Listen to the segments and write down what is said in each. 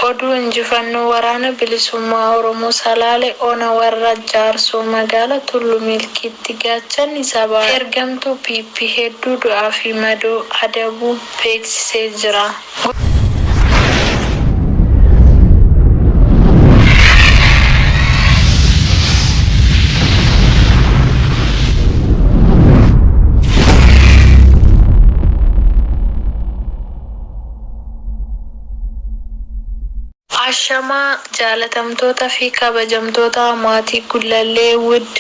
Oduu injifannoo waraana bilisummaa Oromoo Salaalee Ona warra Jaarsoo magaalaa Tulluu Milkiitti gaachanni sabaa ergamtuu PP hedduu du'aa fi madoo adabuu beeksisee jira. Ashamaa jaalatamtoota fi kabajamtoota maatii Gullallee Wood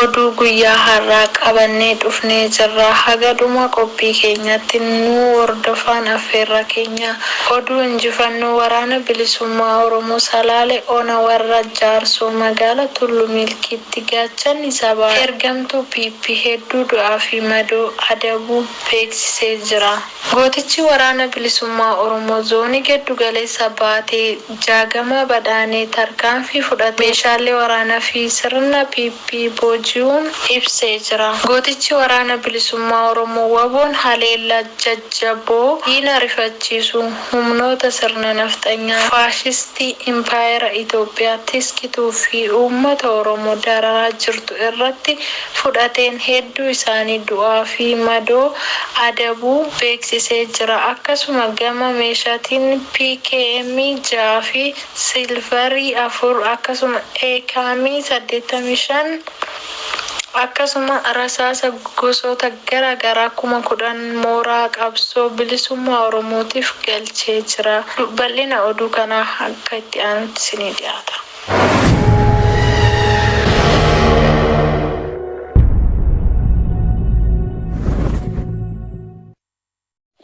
oduu guyyaa har'aa qabannee dhufnee jirra. Haga dhuma qophii keenyatti nu hordofaa affeerra keenya. Oduu injifannoo waraana bilisummaa Oromoo Salaalee Ona warra Jaarsoo magaalaa Tulluu Milkiitti gaachanni sabaa ergamtuu PP hedduu du'aa fi madoo adabuu beeksisee jira. Gootichi waraana bilisummaa Oromoo zoonii giddu galeessa baatee jaagama badhaanee tarkaanfii fudhate meeshaalee waraanaa fi sirna PP booji'uun ibsee jira. Gootichi waraana bilisummaa Oromoo waboon haleellaa jajjaboo diina rifachiisu humnoota sirna nafxanyaa faashistii impaayera Itoophiyaa tiskituu fi uummata Oromoo dararaa jirtu irratti fudhateen hedduu isaanii du'aa fi madoo adabuu beeksisee jira. Akkasuma gama meeshaatiin PKM 6 fi silvarii 4 akkasuma EKM 85 akkasuma rasaasa gosoota garaa kuma 10 mooraa qabsoo bilisummaa Oromootiif galchee jira. Bal'ina oduu kanaa akka itti aanutti isinii dhiyaata.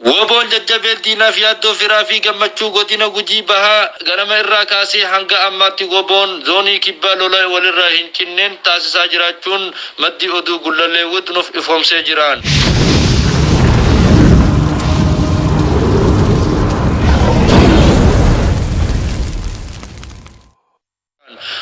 Woboon jajjabeen diinaaf yaaddoo firaa fi gammachuu godina Gujii bahaa ganama irraa kaasee hanga ammaatti woboon zoonii kibbaa lola walirraa hin cinneen taasisaa jiraachuun maddi oduu Gullallee Wood nuuf ifoomsee jiran.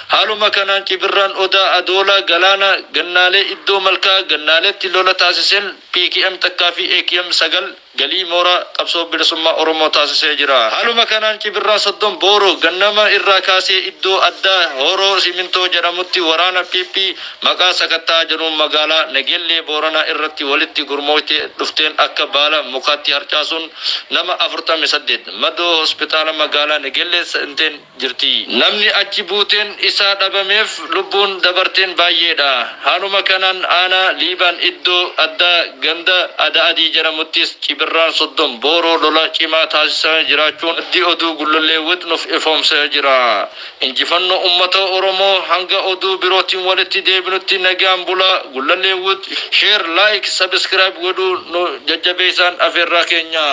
Haaluma kanaan Cibirraan Odaa Adoola Galaana Gannaalee Iddoo Malkaa Gannaaleetti lola taasiseen PKM takkaa fi EKM 9 galii mooraa qabsoo bilisummaa Oromoo taasisee jira. Haaluma kanaan Cibirraan Soddon Booroo gannama irraa kaasee iddoo addaa Horoo Simintoo jedhamutti waraana PP maqaa sakattaa jedhuun magaalaa Nageellee Booranaa irratti walitti gurmooytee dhufteen akka baala mukaatti harcaasuun nama 48 madoo hospitaala magaalaa Nageellee seenteen jirti. Namni achi buuteen isaa dhabameef lubbuun dabarteen baay'eedha. Haaluma kanaan aanaa Liibaan iddoo addaa ganda Adaadii jedhamuttis Cibirraan Soddon Booroo lola cimaa taasisaa jiraachuun maddi oduu Gullallee Wood nuuf ifoomsee jira. Injifannoo uummata Oromoo hanga oduu birootiin walitti deebinutti nagaan bulaa. Gullallee Wood share, like, subscribe godhuu nu jajjabeessan affeerraa keenya.